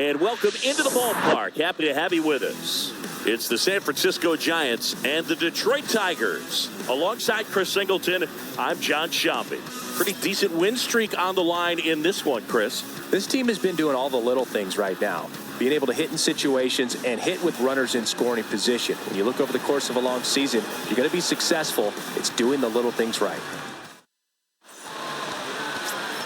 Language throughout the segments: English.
And welcome into the ballpark. Happy to have you with us. It's the San Francisco Giants and the Detroit Tigers. Alongside Chris Singleton, I'm John Sciambi. Pretty decent win streak on the line in this one, Chris. This team has been doing all the little things right now. Being able to hit in situations and hit with runners in scoring position. When you look over the course of a long season, you're going to be successful. It's doing the little things right.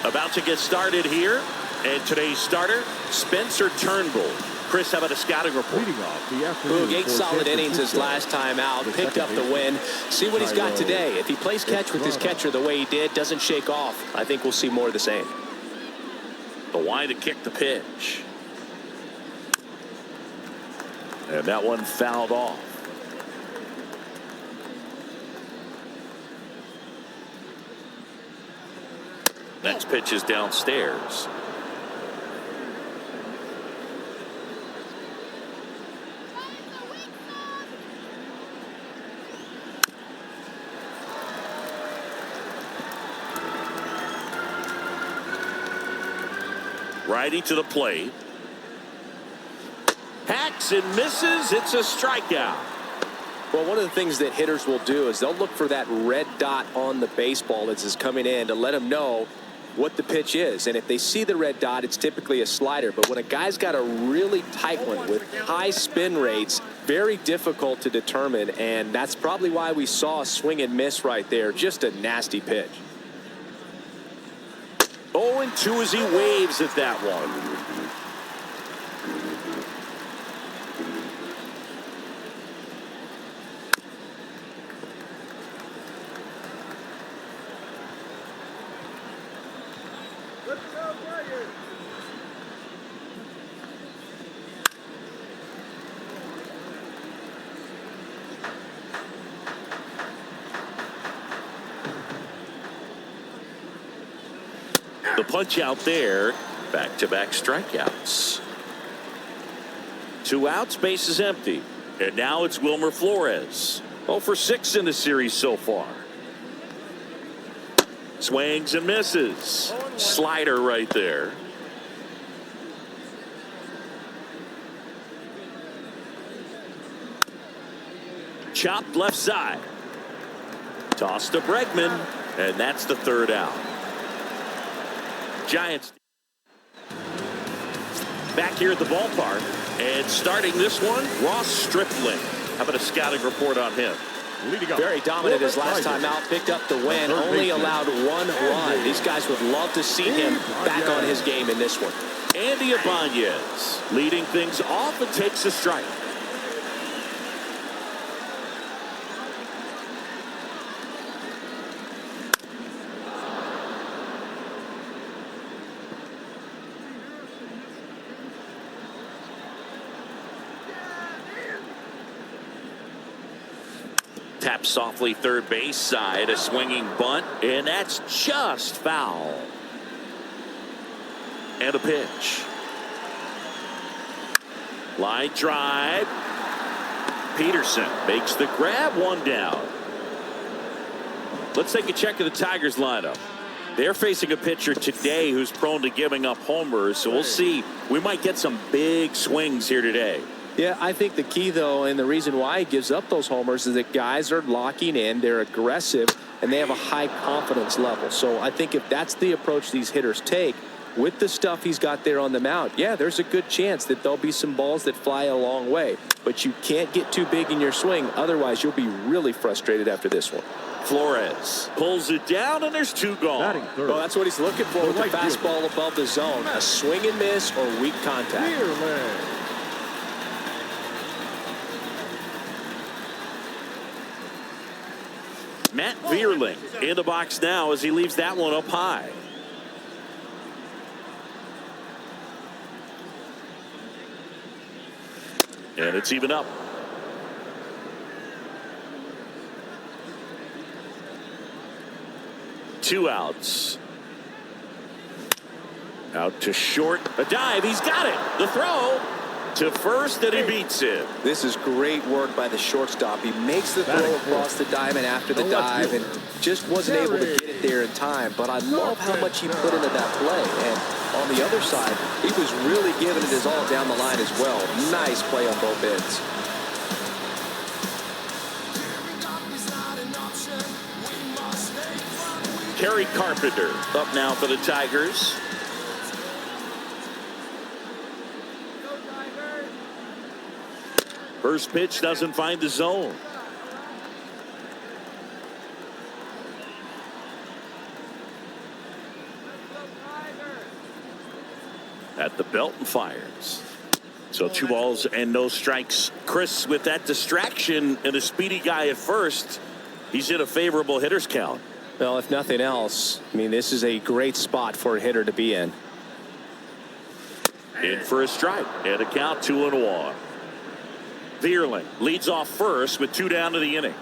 About to get started here. And today's starter, Spencer Turnbull. Chris, how about a scouting report? Boog, 8 solid innings his last time out. Picked up the win. See what he's got today. If he plays catch with his catcher the way he did, doesn't shake off, I think we'll see more of the same. The line to kick the pitch. And that one fouled off. Next pitch is downstairs. Righty to the plate. Hacks and misses. It's a strikeout. Well, one of the things that hitters will do is they'll look for that red dot on the baseball as it's coming in to let them know what the pitch is. And if they see the red dot, it's typically a slider. But when a guy's got a really tight one with high spin rates, very difficult to determine. And that's probably why we saw a swing and miss right there. Just a nasty pitch. 0-2 as he waves at that one. The punch out there. Back-to-back strikeouts. 2 outs, base is empty. And now it's Wilmer Flores. 0 for 6 in the series so far. Swings and misses. Slider right there. Chopped left side. Toss to Bregman. And that's the 3rd out. Giants back here at the ballpark, and starting this one, Ross Stripling. How about a scouting report on him? Very dominant his last time out, picked up the win, only allowed 1 run. These guys would love to see him back on his game in this one. Andy Ibanez leading things off and takes a strike. Tap softly third base side, a swinging bunt, and that's just foul. And a pitch. Line drive. Peterson makes the grab, 1 down. Let's take a check of the Tigers lineup. They're facing a pitcher today who's prone to giving up homers, so we'll see. We might get some big swings here today. Yeah, I think the key, though, and the reason why he gives up those homers is that guys are locking in, they're aggressive, and they have a high confidence level. So I think if that's the approach these hitters take, with the stuff he's got there on the mound, yeah, there's a good chance that there'll be some balls that fly a long way. But you can't get too big in your swing, otherwise you'll be really frustrated after this one. Flores pulls it down, and there's 2 gone. Well, that's what he's looking for with the fastball above the zone. A swing and miss or weak contact. Matt Vierling in the box now as he leaves that one up high. And it's even up. Two outs. Out to short. A dive. He's got it. The throw. to first, and he beats it. This is great work by the shortstop. He makes the throw across the diamond after the dive and just wasn't able to get it there in time. But I love how much he put into that play. And on the other side, he was really giving it his all down the line as well. Nice play on both ends. Kerry Carpenter up now for the Tigers. First pitch doesn't find the zone. At the belt and fires. So 2 balls and no strikes. Chris, with that distraction and a speedy guy at first, he's in a favorable hitter's count. Well, if nothing else, I mean, this is a great spot for a hitter to be in. In for a strike and a count 2-1. Vierling leads off first with 2 down to the inning.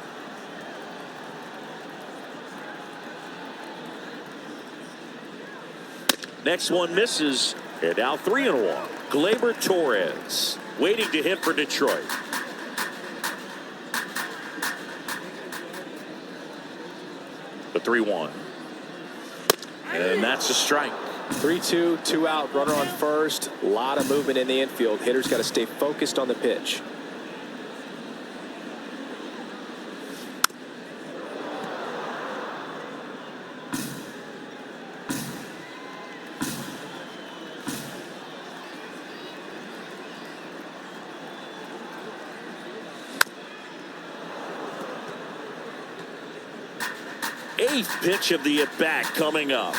Next one misses, and now 3-1. Gleyber Torres waiting to hit for Detroit. The 3-1. And that's a strike. 3-2, 2 out, runner on first. A lot of movement in the infield. Hitters got to stay focused on the pitch. Eighth pitch of the at-bat coming up.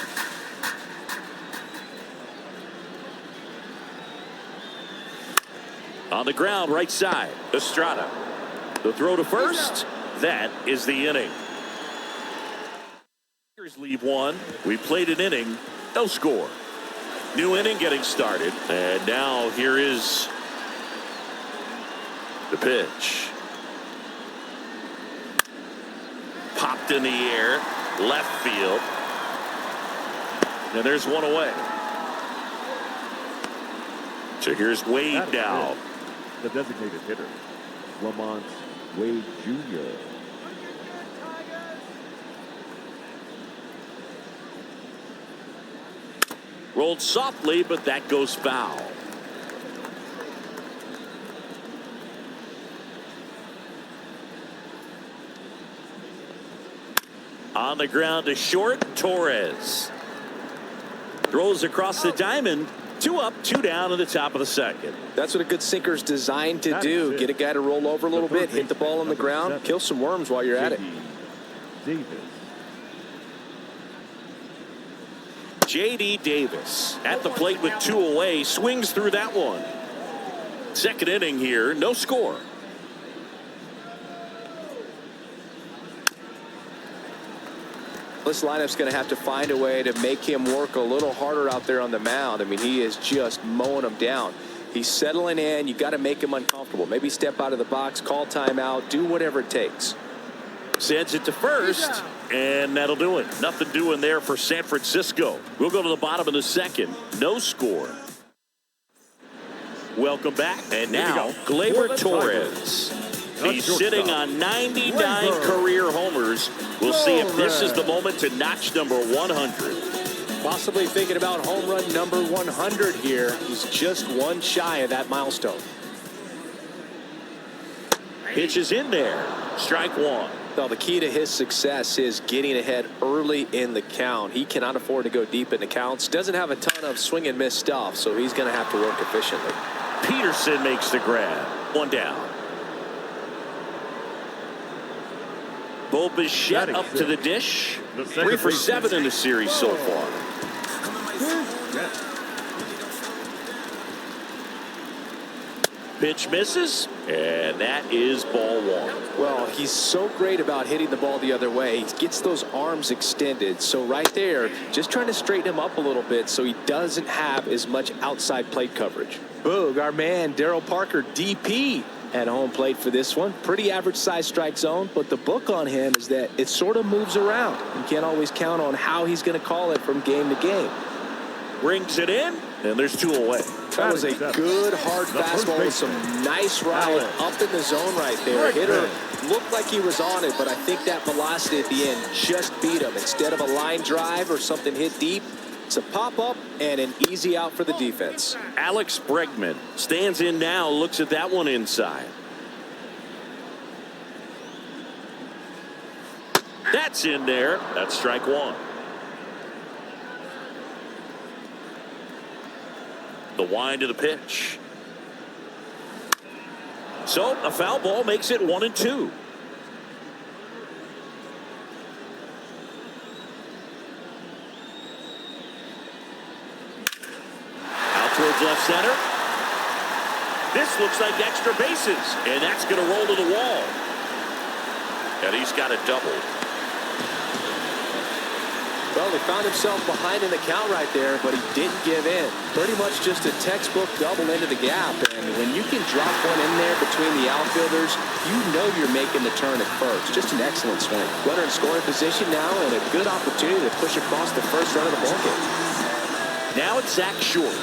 On the ground, right side, Estrada. The throw to first. That is the inning. Leave one. We played an inning. No score. New inning getting started. And now here is the pitch. Popped in the air. Left field. And there's one away. So here's Wade now. The designated hitter, Lamont Wade Jr. Rolled softly, but that goes foul. On the ground to short, Torres. Throws across the diamond. 2 up, 2 down in the top of the second. That's what a good sinker's designed to do. Get a guy to roll over a little bit, hit the ball on the ground, kill some worms while you're at it. J.D. Davis at the plate with 2 away, swings through that one. Second inning here, no score. This lineup's going to have to find a way to make him work a little harder out there on the mound. I mean, he is just mowing them down. He's settling in. You got to make him uncomfortable. Maybe step out of the box, call timeout, do whatever it takes. Sends it to first, and that'll do it. Nothing doing there for San Francisco. We'll go to the bottom of the second. No score. Welcome back. And now, Gleyber Torres. He's sitting on 99 career homers. We'll see if this is the moment to notch number 100. Possibly thinking about home run number 100 here. He's just one shy of that milestone. Pitch is in there. Strike 1. Well, the key to his success is getting ahead early in the count. He cannot afford to go deep in the counts. Doesn't have a ton of swing and miss stuff, so he's going to have to work efficiently. Peterson makes the grab. 1 down. Bo Bichette up to the dish. 3 for 7 in the series so far. Pitch misses, and that is ball 1. Well, he's so great about hitting the ball the other way. He gets those arms extended. So right there, just trying to straighten him up a little bit so he doesn't have as much outside plate coverage. Boog, our man, Darryl Parker, DP. At home plate for this one. Pretty average size strike zone, but the book on him is that it sort of moves around. You can't always count on how he's going to call it from game to game. Brings it in, and there's 2 away. That was a good, hard fastball with some nice ride up in the zone right there. Hitter looked like he was on it, but I think that velocity at the end just beat him. Instead of a line drive or something hit deep, it's a pop-up and an easy out for the defense. Alex Bregman stands in now, looks at that one inside. That's in there. That's strike one. The wind of the pitch. So a foul ball makes it 1-2. Out towards left center. This looks like extra bases, and that's going to roll to the wall. And he's got a double. Well, he found himself behind in the count right there, but he didn't give in. Pretty much just a textbook double into the gap. And when you can drop one in there between the outfielders, you know you're making the turn at first. Just an excellent swing. Runner in scoring position now, and a good opportunity to push across the first run of the ballgame. Now it's Zach Short.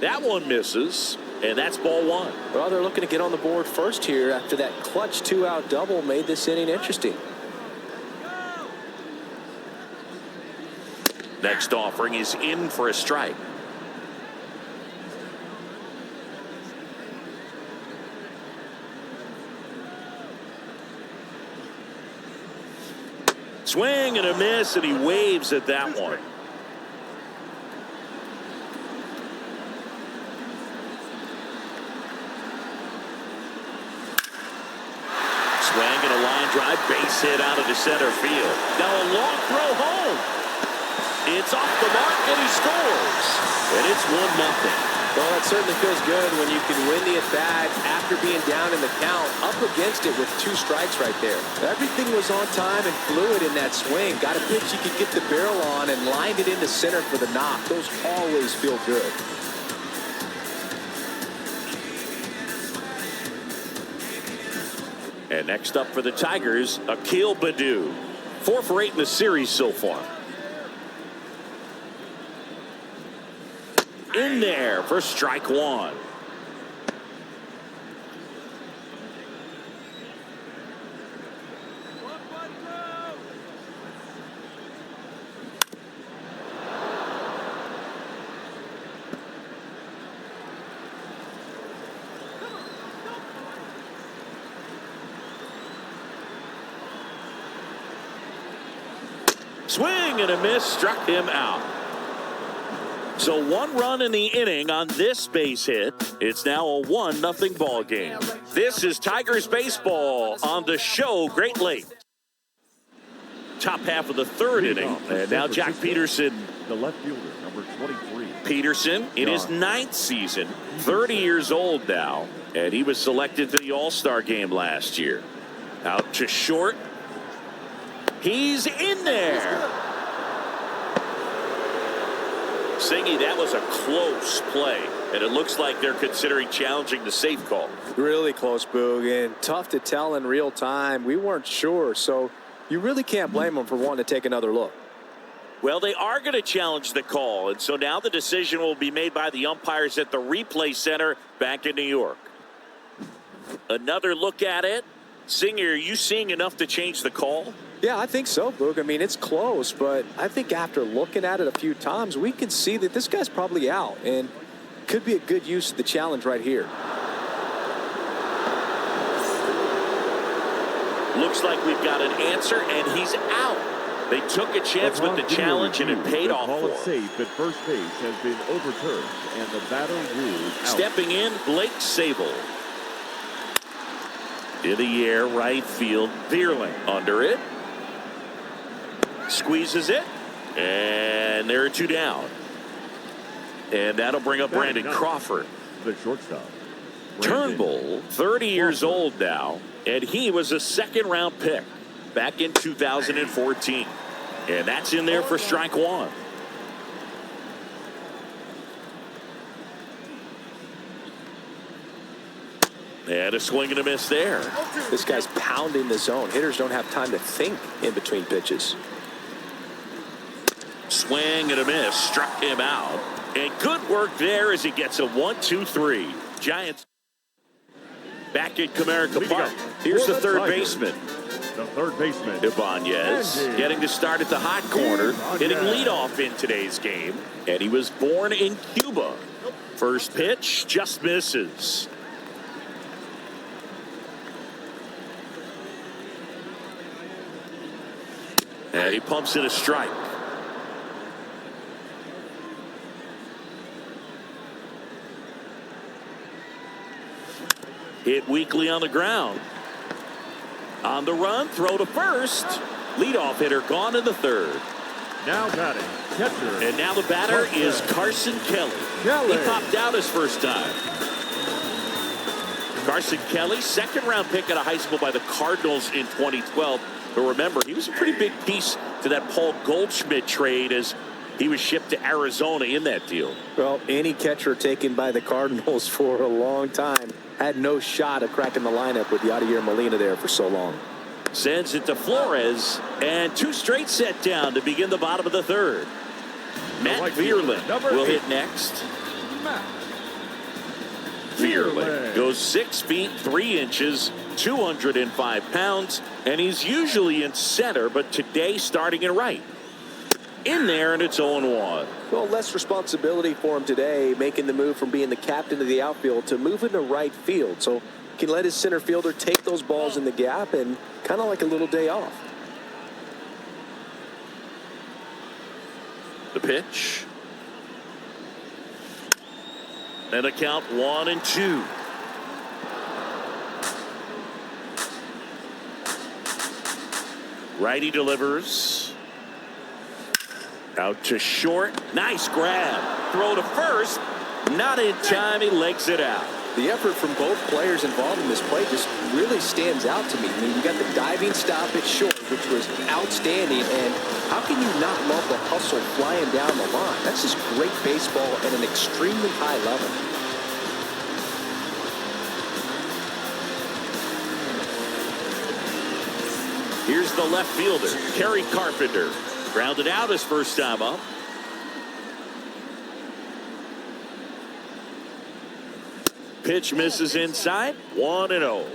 That one misses. And that's ball one. Well, they're looking to get on the board first here after that clutch two-out double made this inning interesting. Next offering is in for a strike. Swing and a miss, and he waves at that one. Swing and a line drive, base hit out of the center field. Now a long throw home. It's off the mark, and he scores. And it's 1-0. Well, that certainly feels good when you can win the at-bat after being down in the count, up against it with 2 strikes right there. Everything was on time and fluid in that swing. Got a pitch you could get the barrel on and lined it into center for the knock. Those always feel good. And next up for the Tigers, Akil Baddoo. 4 for 8 in the series so far. In there for strike one. Swing and a miss, struck him out. So 1 run in the inning on this base hit. It's now a 1-0 ball game. This is Tigers baseball on the show Great Lakes. Top half of the 3rd inning. And now Jack Peterson. The left fielder, number 23. Peterson in his 9th season, 30 years old now. And he was selected to the All-Star game last year. Out to short. He's in there. Singy, that was a close play, and it looks like they're considering challenging the safe call. Really close, Boog, and tough to tell in real time. We weren't sure, so you really can't blame them for wanting to take another look. Well, they are going to challenge the call, and so now the decision will be made by the umpires at the replay center back in New York. Another look at it. Singer, are you seeing enough to change the call? Yeah, I think so, Boog. I mean, it's close, but I think after looking at it a few times, we can see that this guy's probably out and could be a good use of the challenge right here. Looks like we've got an answer, and he's out. They took a chance with the challenge, and it paid off for him. Safe at first base has been overturned, and the batter rules out. Stepping in, Blake Sable. In the air, right field, Bierling under it. Squeezes it, and there are 2 down. And that'll bring up Brandon Crawford. The shortstop. Turnbull, 30 years old now, and he was a 2nd-round pick back in 2014. And that's in there for strike one. And a swing and a miss there. This guy's pounding the zone. Hitters don't have time to think in between pitches. Swing and a miss. Struck him out. And good work there as he gets a 1-2-3. Giants back at Comerica Park. Here's the third baseman. The third baseman, Ibanez, getting to start at the hot corner, hitting leadoff in today's game. And he was born in Cuba. First pitch just misses. And he pumps in a strike. Hit weakly on the ground. On the run, throw to first. Leadoff hitter gone in the third. Now batting, catcher. And now the batter is Carson Kelly. He popped out his first time. Carson Kelly, second-round pick out of high school by the Cardinals in 2012. But remember, he was a pretty big piece to that Paul Goldschmidt trade as he was shipped to Arizona in that deal. Well, any catcher taken by the Cardinals for a long time had no shot of cracking the lineup with Yadier Molina there for so long. Sends it to Flores, and two straight set down to begin the bottom of the third. Matt Vierling will hit next. Vierling goes 6 feet 3 inches, 205 pounds, and he's usually in center, but today starting in right. In there, and it's 0-1. Well, less responsibility for him today, making the move from being the captain of the outfield to moving to right field. So he can let his center fielder take those balls in the gap and kind of like a little day off. The pitch. And a count 1-2. Righty delivers. Out to short. Nice grab. Throw to first. Not in time. He legs it out. The effort from both players involved in this play just really stands out to me. I mean, you got the diving stop at short, which was outstanding. And how can you not love the hustle flying down the line? That's just great baseball at an extremely high level. Here's the left fielder, Kerry Carpenter. Grounded out his first time up. Pitch misses inside. 1-0.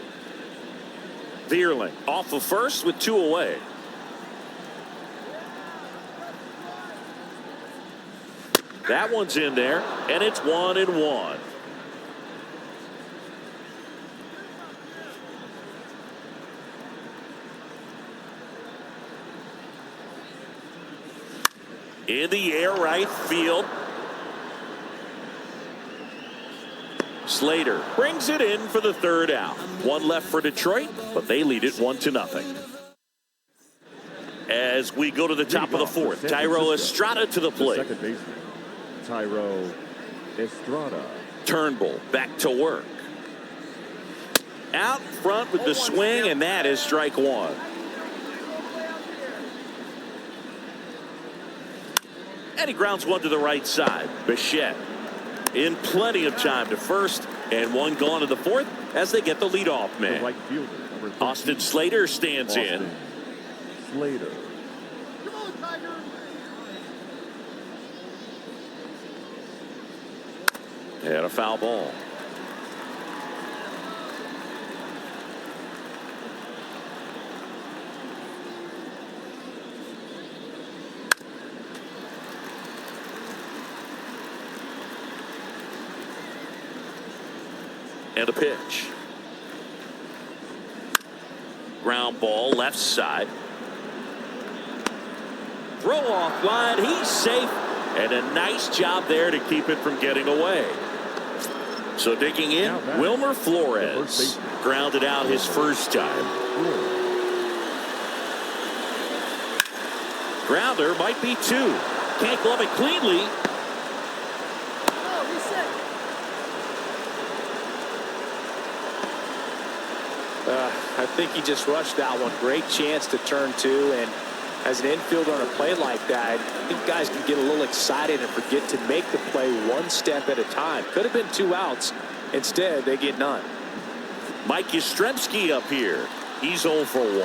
Vierling off of first with 2 away. That one's in there, and it's 1-1. In the air, right field. Slater brings it in for the third out. One left for Detroit, but they lead it 1-0. As we go to the top of the fourth, Tyro Estrada to the plate. Second baseman, Tyro Estrada. Turnbull back to work. Out front with the swing, and that is strike one. And he grounds one to the right side. Bichette in plenty of time to first, and one gone to the fourth as they get the leadoff man. The right fielder, number 13. Austin Slater stands in. Slater. Come on, Tiger. And a foul ball. And a pitch. Ground ball left side. Throw off line. He's safe. And a nice job there to keep it from getting away. So digging in, Wilmer Flores grounded out his first time. Grounder might be two. Can't glove it cleanly. I think he just rushed that one. Great chance to turn two, and as an infielder on a play like that, I think guys can get a little excited and forget to make the play one step at a time. Could have been 2 outs. Instead, they get none. Mike Yastrzemski up here. He's 0 for 1.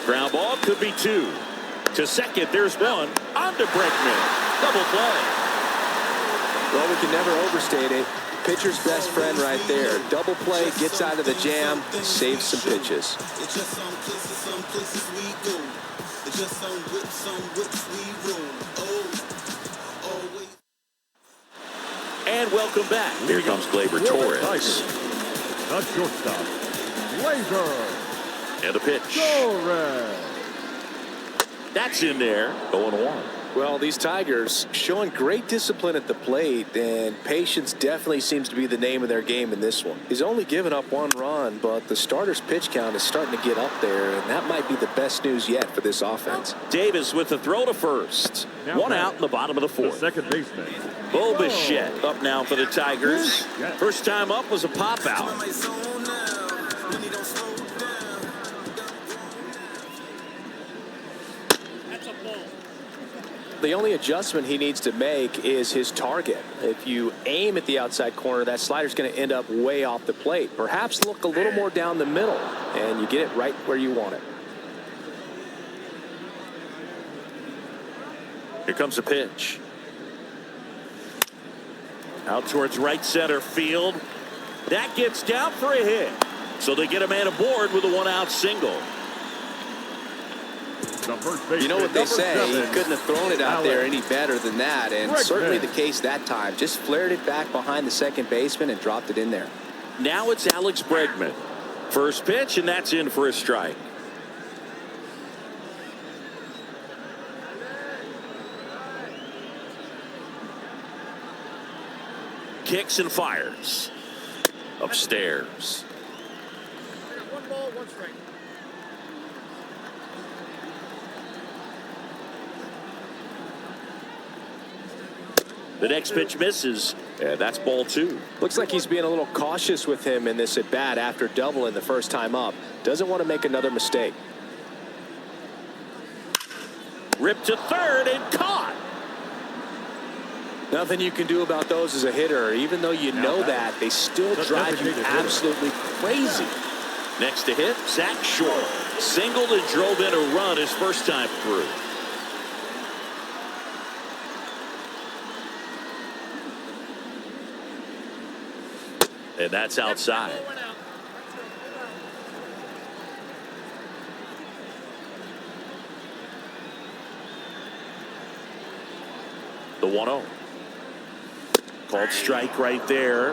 Ground ball could be 2. To second, there's 1. On to Bregman. Double play. Well, we can never overstate it. Pitcher's best friend right there. Double play, gets out of the jam, saves some pitches. And welcome back. Here comes Gleyber Torres. The shortstop, Gleyber And a pitch. Torres. That's in there. 0-1. Well, these Tigers showing great discipline at the plate, and patience definitely seems to be the name of their game in this one. He's only given up 1 run, but the starter's pitch count is starting to get up there, and that might be the best news yet for this offense. Davis with the throw to first. Now 1 out in the bottom of the 4th. The second baseman, Bo Bichette up now for the Tigers. First time up was a pop out. The only adjustment he needs to make is his target. If you aim at the outside corner, that slider's going to end up way off the plate. Perhaps look a little more down the middle, and you get it right where you want it. Here comes a pitch. Out towards right center field. That gets down for a hit. So they get a man aboard with a 1-out single. You know what they say, he couldn't have thrown it out there Elias. any better than that, and certainly the case that time. Just flared it back behind the second baseman and dropped it in there. Now it's Alex Bregman. First pitch, and that's in for a strike. Kicks and fires. Upstairs. 1 ball, 1 strike. The next pitch misses, and that's ball 2. Looks like he's being a little cautious with him in this at bat after doubling the first time up. Doesn't want to make another mistake. Ripped to third and caught. Nothing you can do about those as a hitter. Even though you know that, they still drive you absolutely crazy. Next to hit, Zach Short. Singled and drove in a run his first time through. And that's outside. The 1-0. Called strike right there.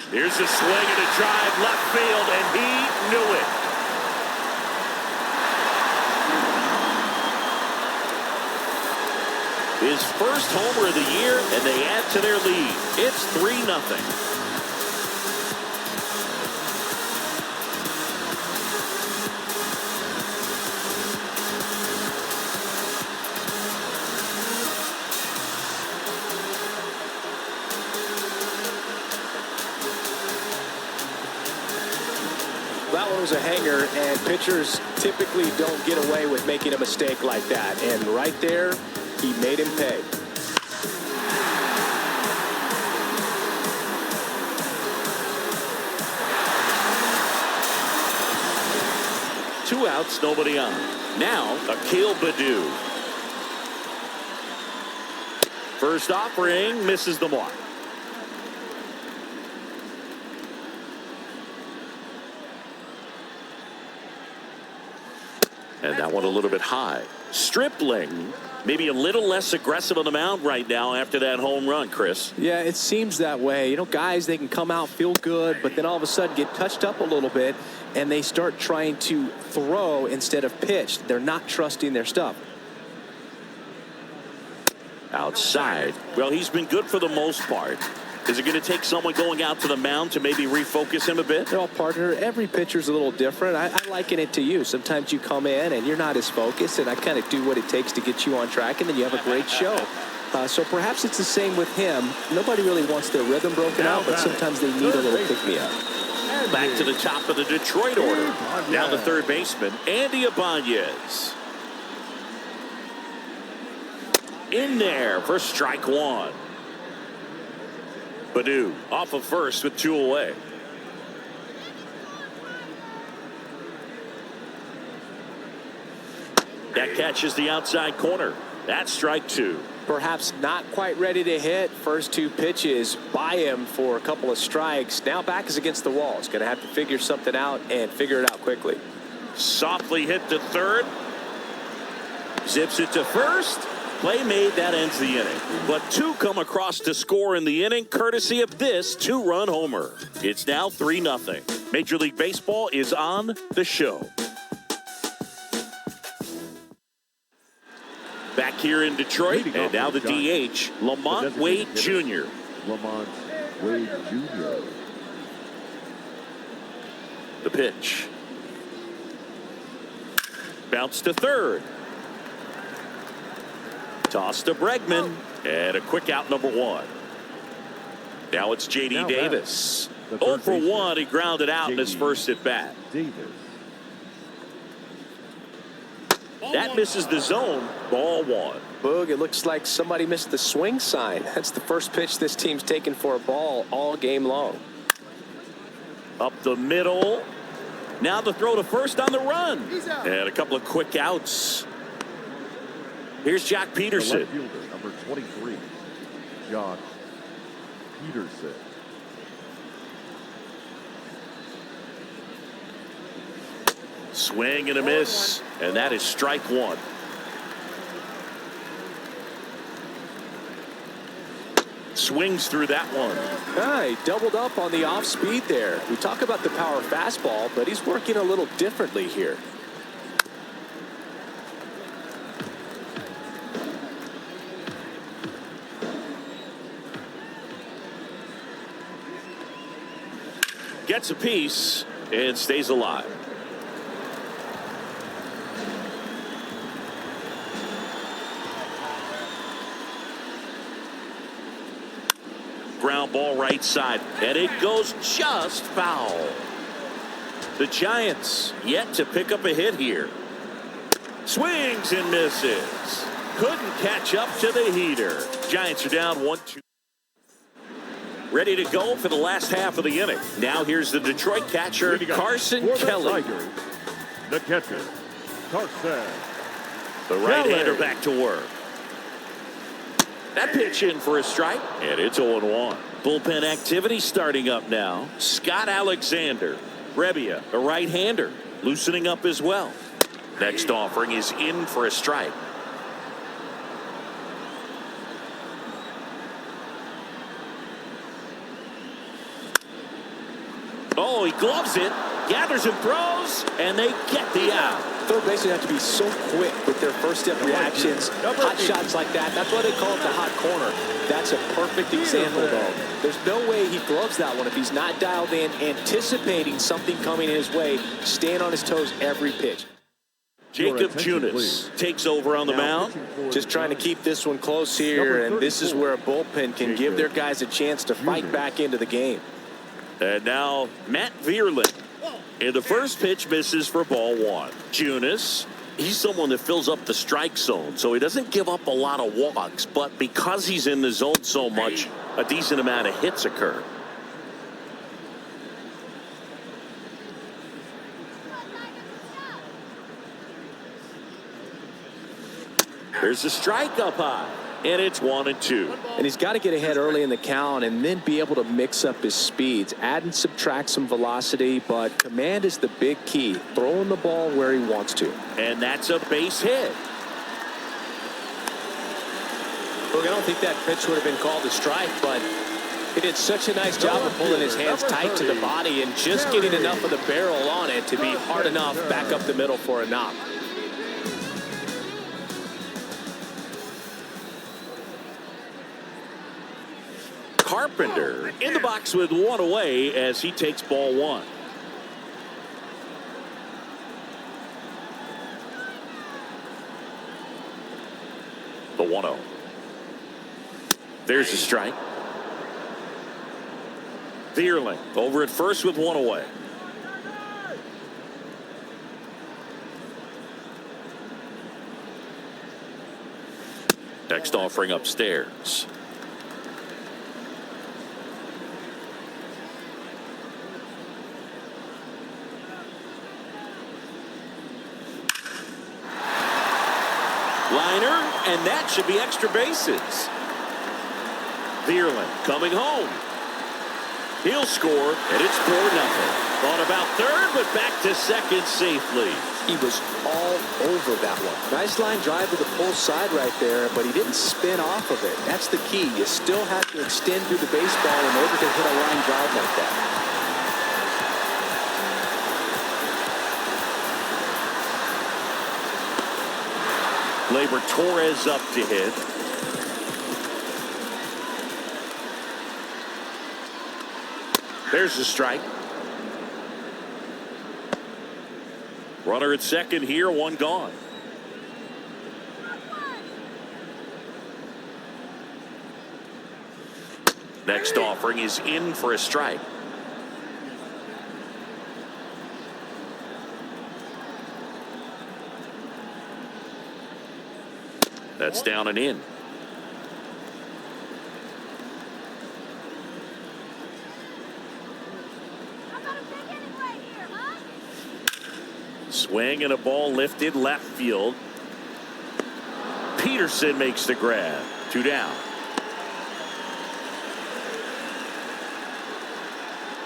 Here's a swing and a drive left field, and he knew it. His first homer of the year, and they add to their lead. It's 3-0. That one was a hanger, and pitchers typically don't get away with making a mistake like that. And right there, he made him pay. Two outs, nobody on. Now, Akil Baddoo. First offering misses the mark. And that one a little bit high. Stripling, maybe a little less aggressive on the mound right now after that home run, Chris. Yeah, it seems that way. You know, guys, they can come out, feel good, but then all of a sudden get touched up a little bit, and they start trying to throw instead of pitch. They're not trusting their stuff. Outside. Well, he's been good for the most part. Is it going to take someone going out to the mound to maybe refocus him a bit? Well, partner, every pitcher's a little different. I liken it to you. Sometimes you come in and you're not as focused, and I kind of do what it takes to get you on track, and then you have a great show. So perhaps it's the same with him. Nobody really wants their rhythm broken out, but sometimes they need a little pick-me-up. Back to the top of the Detroit order. Now the third baseman, Andy Ibanez. In there for strike one. Badu off of first with 2 away. That catches the outside corner. That's strike 2. Perhaps not quite ready to hit. First 2 pitches by him for a couple of strikes. Now back is against the wall. He's going to have to figure something out and figure it out quickly. Softly hit to third. Zips it to first. Play made. That ends the inning. But 2 come across to score in the inning courtesy of this 2-run homer. It's now 3-0. Major League Baseball is on the show. Back here in Detroit, and now the DH, Lamont Wade Jr. Lamont Wade Jr. The pitch. Bounce to third. Toss to Bregman, and a quick out, number 1. Now it's J.D. Davis. 0 for 1. He grounded out in his first at bat. Davis. That misses the zone. Ball 1. Boog, it looks like somebody missed the swing sign. That's the first pitch this team's taken for a ball all game long. Up the middle. Now the throw to first on the run. And a couple of quick outs. Here's Jock Peterson. The left fielder, number 23, Jock Peterson. Swing and a miss, and that is strike 1. Swings through that one. He doubled up on the off speed there. We talk about the power fastball, but he's working a little differently here. Gets a piece and stays alive. Ground ball right side, and it goes just foul. The Giants yet to pick up a hit here. Swings and misses. Couldn't catch up to the heater. Giants are down 1-2. Ready to go for the last half of the inning. Now here's the Detroit catcher, Carson Kelly. Tigers, the catcher, Carson. The right-hander back to work. That pitch in for a strike, and it's 0-1. Bullpen activity starting up now. Scott Alexander. Brebbia, a right-hander, loosening up as well. Next offering is in for a strike. Oh, he gloves it, gathers and throws, and they get the out. Third basemen have to be so quick with their first step reactions. Hot shots like that. That's why they call it the hot corner. That's a perfect example, though. There's no way he gloves that one if he's not dialed in, anticipating something coming in his way, staying on his toes every pitch. Jacob Junis takes over on the mound. Just trying to keep this one close here, and this is where a bullpen can give their guys a chance to fight back into the game. And now Matt Vierling. And the first pitch misses for ball 1. Junis, he's someone that fills up the strike zone, so he doesn't give up a lot of walks, but because he's in the zone so much, a decent amount of hits occur. There's a strike up high, and it's 1-2. And he's got to get ahead early in the count and then be able to mix up his speeds, add and subtract some velocity, but command is the big key, throwing the ball where he wants to. And that's a base hit. Look, I don't think that pitch would have been called a strike, but he did such a nice job of pulling his hands tight to the body and just getting enough of the barrel on it to be hard enough back up the middle for a knock. Carpenter in the box with 1 away as he takes ball 1. The 1-0. There's a strike. Vierling over at first with one away. Next offering upstairs. Liner, and that should be extra bases. Vierling coming home. He'll score, and it's 4-0. Thought about third, but back to second safely. He was all over that one. Nice line drive to the pull side right there, but he didn't spin off of it. That's the key. You still have to extend through the baseball in order to hit a line drive like that. Labor Torres up to hit. There's the strike. Runner at second here, one gone. Next offering is in for a strike. That's down and in. Swing and a ball lifted left field. Peterson makes the grab. 2 down.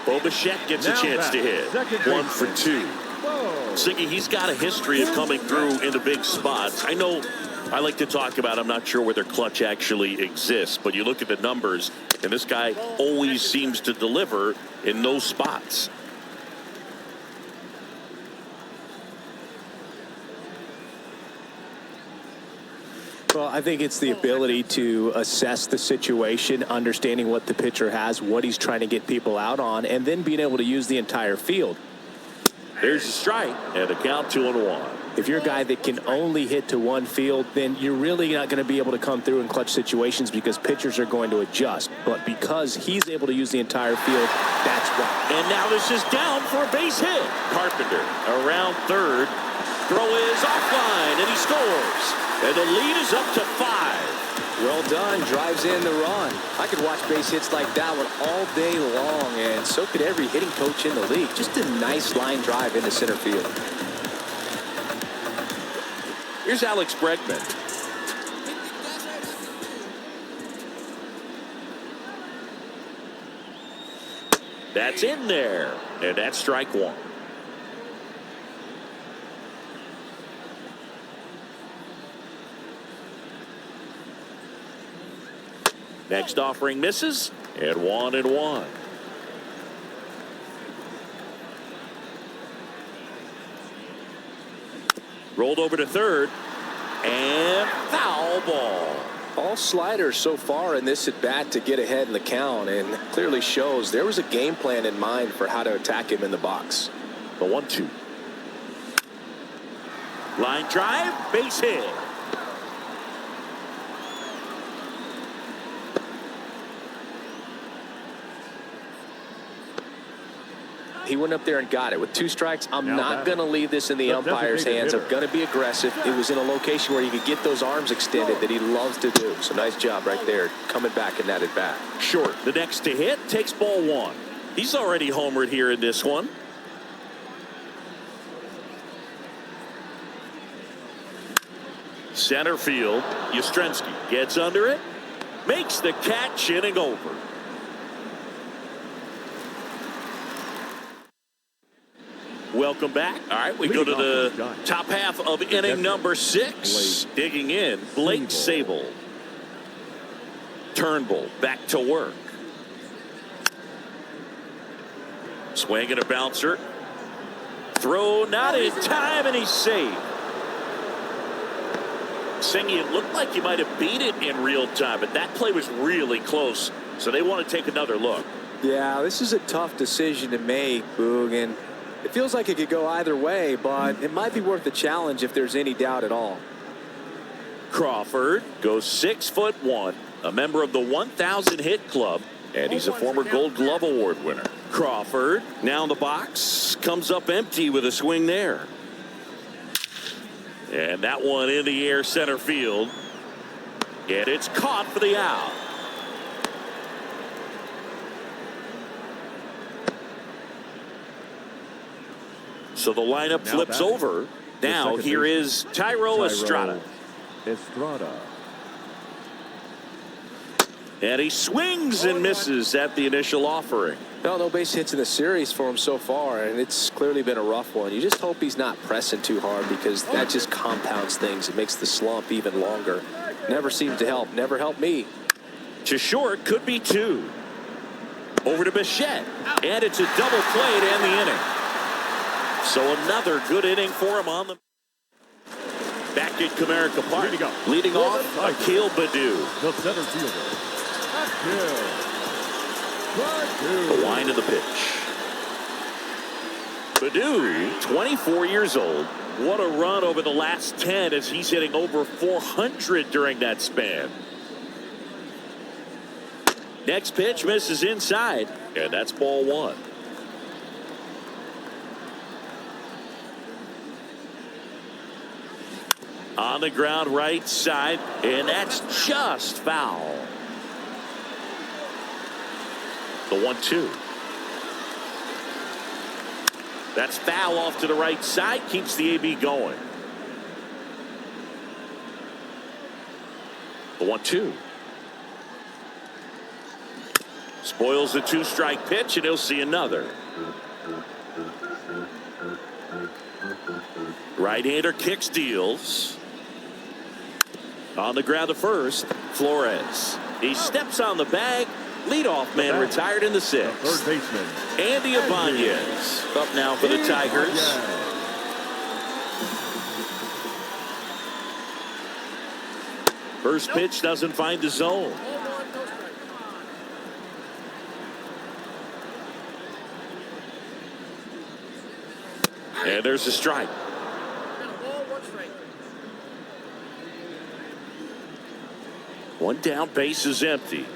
Bobichek gets a chance to hit. 1 for 2. Siggy, he's got a history of coming through into big spots. I know I like to talk about, I'm not sure whether clutch actually exists, but you look at the numbers, and this guy always seems to deliver in those spots. Well, I think it's the ability to assess the situation, understanding what the pitcher has, what he's trying to get people out on, and then being able to use the entire field. There's a strike, and a count 2-1. If you're a guy that can only hit to one field, then you're really not going to be able to come through in clutch situations because pitchers are going to adjust. But because he's able to use the entire field, that's why. And now this is down for a base hit. Carpenter around third. Throw is offline, and he scores. And the lead is up to 5. Well done. Drives in the run. I could watch base hits like that one all day long, and so could every hitting coach in the league. Just a nice line drive into center field. Here's Alex Bregman. That's in there, and that's strike 1. Next offering misses, and 1-1. Rolled over to third, and foul ball. All sliders so far in this at bat to get ahead in the count, and clearly shows there was a game plan in mind for how to attack him in the box. The 1-2. Line drive, base hit. He went up there and got it with 2 strikes. I'm not going to leave this in the umpire's hands. I'm going to be aggressive. It was in a location where you could get those arms extended that he loves to do. So nice job right there, coming back in that at bat. Short. The next to hit takes ball 1. He's already homered here in this one. Center field. Yastrzemski gets under it. Makes the catch, inning over. Welcome back. All right, we go to the top half of inning number 6. Digging in, Blake Sable. Turnbull back to work. Swing and a bouncer. Throw not in time, and he's safe. Singy, it looked like you might have beat it in real time, but that play was really close, so they want to take another look. Yeah, this is a tough decision to make, Boog, and it feels like it could go either way, but it might be worth the challenge if there's any doubt at all. Crawford goes 6'1", a member of the 1,000 hit club, And he's a former Gold Glove Award winner. Crawford now in the box, comes up empty with a swing there. And that one in the air center field. And it's caught for the out. So the lineup flips over. Now here is Thairo Estrada. And he swings and misses at the initial offering. No base hits in the series for him so far, and it's clearly been a rough one. You just hope he's not pressing too hard, because that just compounds things. It makes the slump even longer. Never seems to help. Never helped me. To short, could be two. Over to Bichette, and it's a double play to end the inning. So another good inning for him on the back at Comerica Park. Leading off, Akil Baddoo. The center fielder, The wind of the pitch. Baddoo, 24 years old. What a run over the last 10, as he's hitting over 400 during that span. Next pitch misses inside, and that's ball one. On the ground right side, and that's just foul. The 1-2. That's foul off to the right side, keeps the AB going. The 1-2. Spoils the two-strike pitch, and he'll see another. Right-hander kicks, deals. On the ground to first, Flores. He steps on the bag. Leadoff man retired in the sixth. third baseman, Andy Ibanez up now for the Tigers. First pitch doesn't find the zone. And there's a strike. One down, base is empty.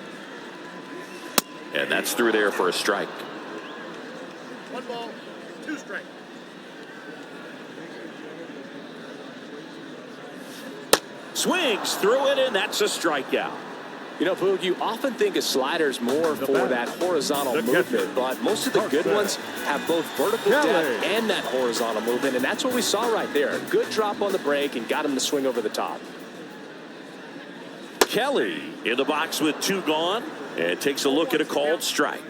And that's through there for a strike. 1 ball, 2 strikes. Swings through it, and that's a strikeout. You know, Boog, you often think a slider's more for that horizontal movement, but most of the good ones have both vertical depth and that horizontal movement, and that's what we saw right there. Good drop on the break and got him to swing over the top. Kelly in the box with 2 gone, and takes a look at a called strike.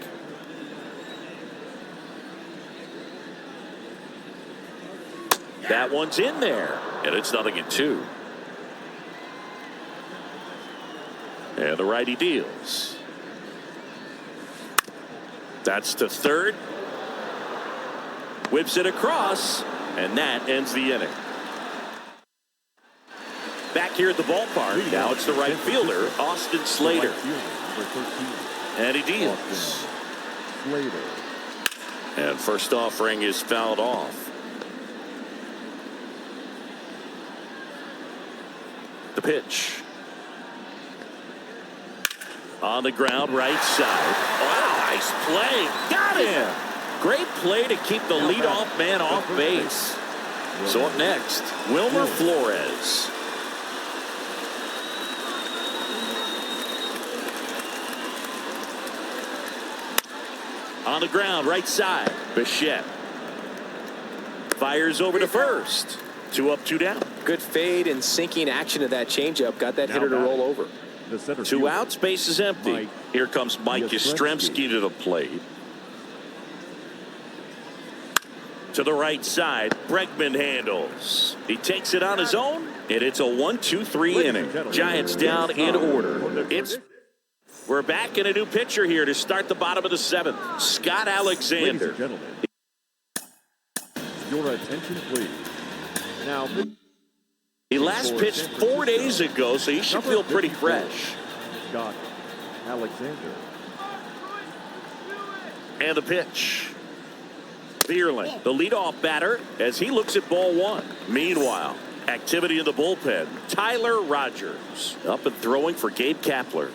That one's in there, and it's 0-2. And the righty deals. That's to third. Whips it across, and that ends the inning. Back here at the ballpark, now it's the right fielder, Austin Slater. And he deals. And first offering is fouled off. The pitch. On the ground, right side. Wow, nice play. Got him. Great play to keep the leadoff man off base. So up next, Wilmer Flores. On the ground, right side, Bichette. Fires over to first. 2 up, 2 down. Good fade and sinking action of that changeup. Got that hitter to roll over. 2 outs, base is empty. Here comes Mike Yastrzemski to the plate. To the right side, Bregman handles. He takes it on his own, and it's a 1-2-3 inning. Giants down in order. We're back in a new pitcher here to start the bottom of the 7th. Scott Alexander. Your attention, please. Now, he last pitched 4 days ago, so he should feel pretty fresh. Scott Alexander. And the pitch. Bierling, the leadoff batter, as he looks at ball 1. Meanwhile, activity in the bullpen. Tyler Rogers up and throwing for Gabe Kapler.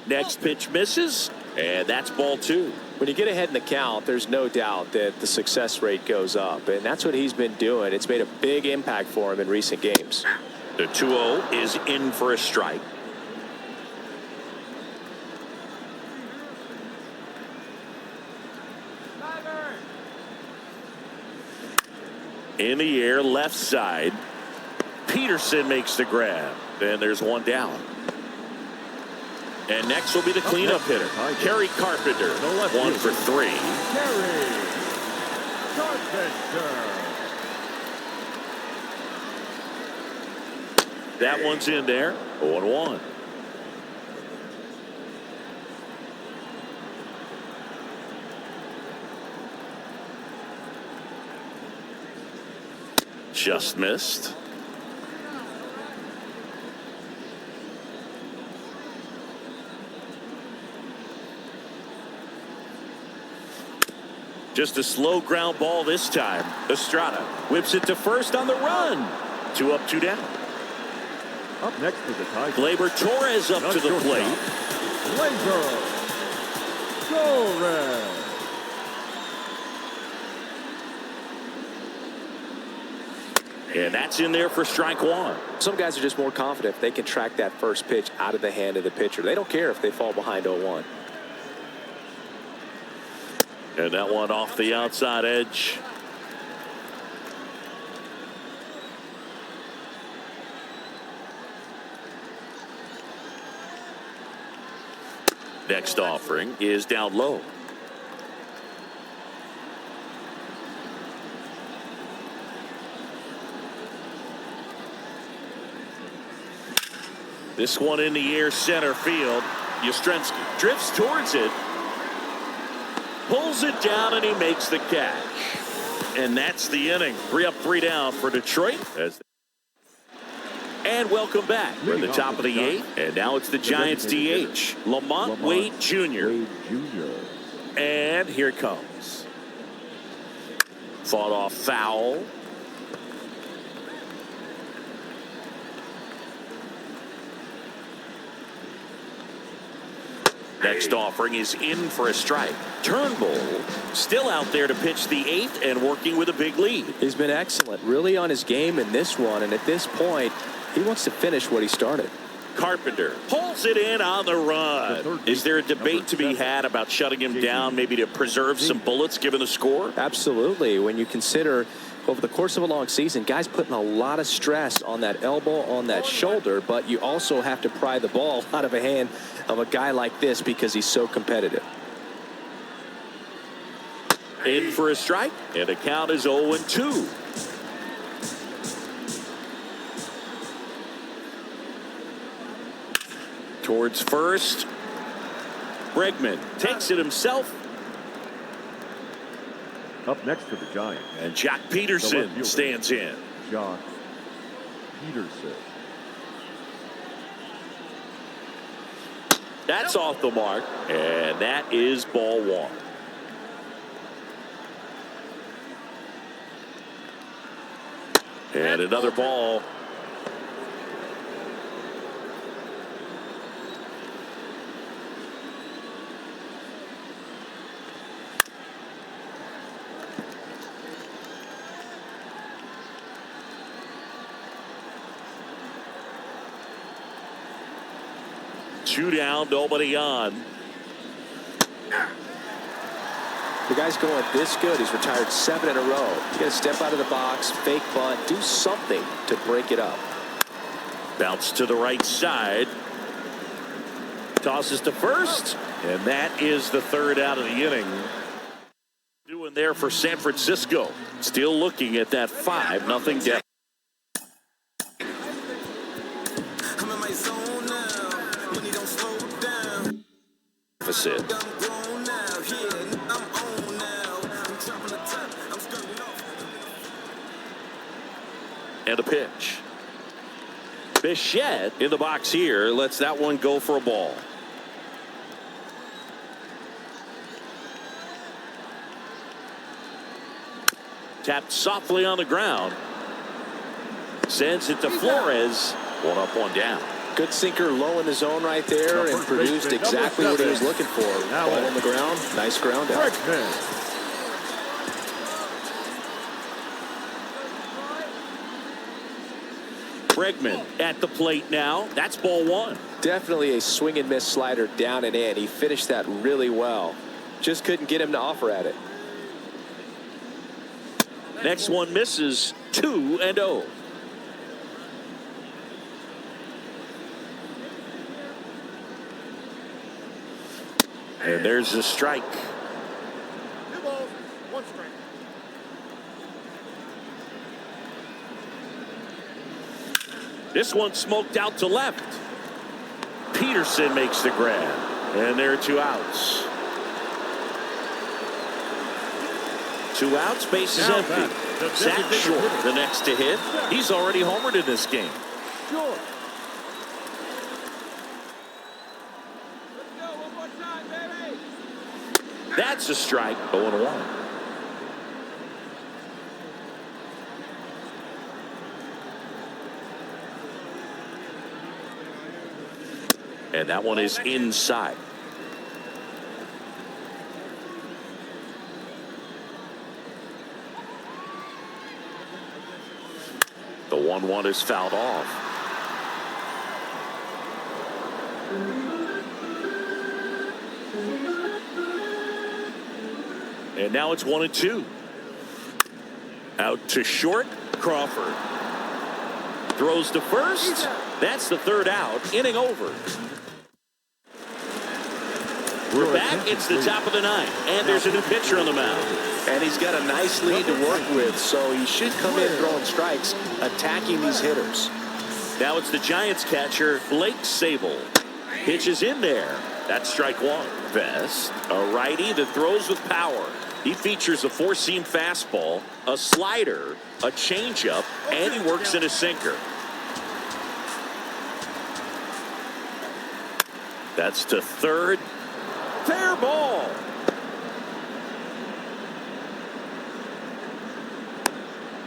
Next pitch misses, and that's ball 2. When you get ahead in the count, there's no doubt that the success rate goes up, and that's what he's been doing. It's made a big impact for him in recent games. The 2-0 is in for a strike. In the air, left side. Peterson makes the grab, and there's one down. And next will be the cleanup hitter, Kerry Carpenter, 1 for 3. Kerry Carpenter. That one's in there, 0-1. Just missed. Just a slow ground ball this time. Estrada whips it to first on the run. 2 up, 2 down. Up next for the Tigers. Gleyber Torres up to the plate. Gleyber Torres. And that's in there for strike 1. Some guys are just more confident if they can track that first pitch out of the hand of the pitcher. They don't care if they fall behind 0-1. And that one off the outside edge. Next offering is down low. This one in the air, center field. Yastrzemski drifts towards it. Pulls it down, and he makes the catch. And that's the inning. 3 up, 3 down for Detroit. And welcome back. We're at the top of the 8th. And now it's the Giants DH, Lamont Wade Jr. And here it comes. Fought off foul. Next offering is in for a strike. Turnbull still out there to pitch the 8th and working with a big lead. He's been excellent, really on his game in this one, and at this point, he wants to finish what he started. Carpenter pulls it in on the run. Is there a debate to be had about shutting him down, maybe to preserve some bullets given the score? Absolutely. When you consider over the course of a long season, guys putting a lot of stress on that elbow, on that shoulder, but you also have to pry the ball out of a hand of a guy like this because he's so competitive. In for a strike, and the count is 0-2. Towards first. Bregman takes it himself. Up next for the Giants. And Jack Peterson stands in. Jack Peterson. That's off the mark, and that is ball 1. And another ball. Two down, nobody on. The guy's going this good. He's retired 7 in a row. You got to step out of the box, fake bunt, do something to break it up. Bounce to the right side. Tosses to first, and that is the 3rd out of the inning. Doing there for San Francisco. Still looking at that 5-0 deficit. And a pitch. Bichette in the box here lets that one go for a ball. Tapped softly on the ground. Sends it to Flores. 1 up, 1 down. Good sinker low in the zone right there and produced exactly what he was looking for. Ball on the ground. Nice ground out. Bregman at the plate now. That's ball one. Definitely a swing and miss slider down and in. He finished that really well. Just couldn't get him to offer at it. Next one misses. 2-0. And there's a strike. 2 balls, 1 strike. This one smoked out to left. Peterson makes the grab. And there are 2 outs. 2 outs, bases empty. Zach Short, the next to hit. He's already homered in this game. Short. That's a strike. 0-1. And that one is inside. The 1-1 is fouled off. And now it's 1-2. Out to short. Crawford throws to first. That's the 3rd out. Inning over. We're back. It's the top of the 9th. And there's a new pitcher on the mound. And he's got a nice lead to work with, so he should come in throwing strikes, attacking these hitters. Now it's the Giants catcher, Blake Sabol. Pitches in there. That's strike 1. Vest, a righty that throws with power. He features a 4-seam fastball, a slider, a changeup, and he works in a sinker. That's to third. Fair ball.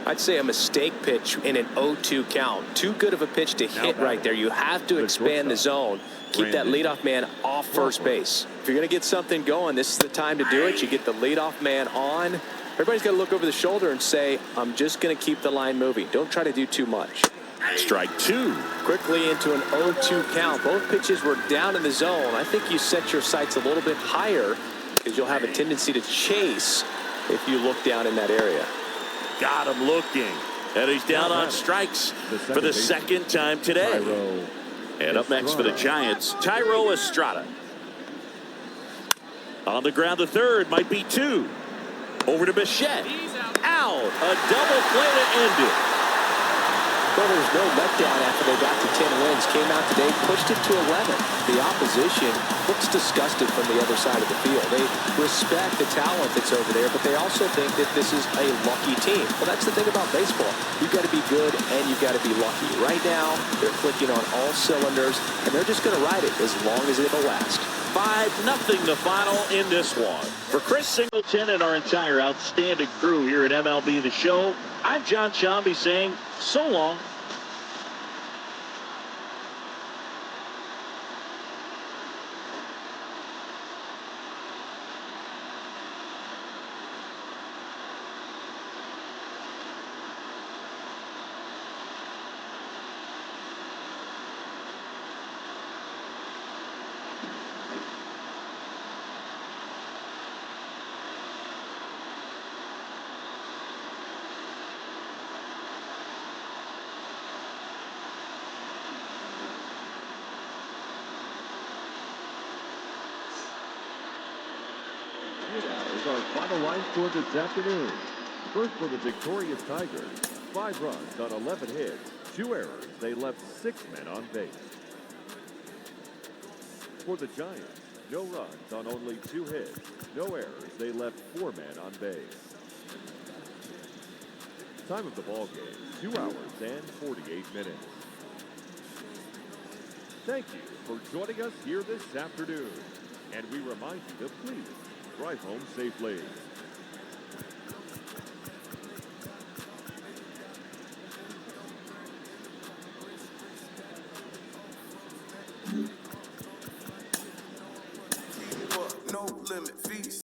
I'd say a mistake pitch in an 0-2 count. Too good of a pitch to hit right there. You have to expand the zone. Keep that leadoff man off first base. If you're going to get something going, this is the time to do it. You get the leadoff man on. Everybody's got to look over the shoulder and say, I'm just going to keep the line moving. Don't try to do too much. Strike 2. Quickly into an 0-2 count. Both pitches were down in the zone. I think you set your sights a little bit higher because you'll have a tendency to chase if you look down in that area. Got him looking. And he's down on strikes for the 2nd time today. And up next for the Giants, Tyro Estrada. On the ground, the 3rd might be 2. Over to Bichette. Out. A double play to end it. Well, there was no letdown after they got to 10 wins. Came out today, pushed it to 11. The opposition looks disgusted from the other side of the field. They respect the talent that's over there, but they also think that this is a lucky team. Well, that's the thing about baseball. You've got to be good and you've got to be lucky. Right now, they're clicking on all cylinders, and they're just going to ride it as long as it'll last. 5-0 the final in this one. For Chris Singleton and our entire outstanding crew here at MLB The Show, I'm John Shambi saying so long. Is our final line score this afternoon. First for the victorious Tigers, 5 runs on 11 hits, 2 errors. They left 6 men on base. For the Giants, no runs on only 2 hits, no errors. They left 4 men on base. Time of the ball game, 2 hours and 48 minutes. Thank you for joining us here this afternoon. And we remind you to please drive home safely.